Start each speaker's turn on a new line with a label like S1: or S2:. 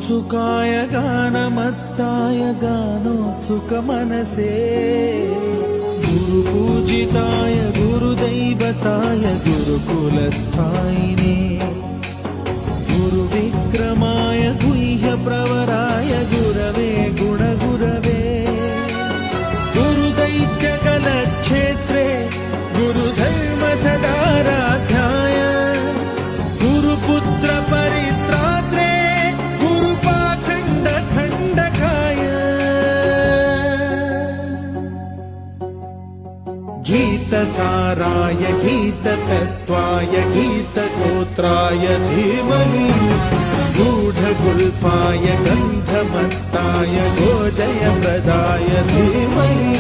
S1: उत्सुकाय गानमत्ताय गानोत्सुकमनसे गुरुपूजिताय गुरुदैवताय गुरुकुलस्थायिने गुरुविक्रमाय गुह्यप्रवराय गुरवे गुणगुरवे गुरुदैत्यकलक्षेत्रे गुरुधर्मसदाराध्याय गुरुपुत्र परित्रात्रे गुरुपाखण्डखण्डकाय गीतसाराय गीततत्त्वाय गीतगोत्राय धीमहि गूढगुल्फाय गन्धमत्ताय गोजयप्रदाय धीमहि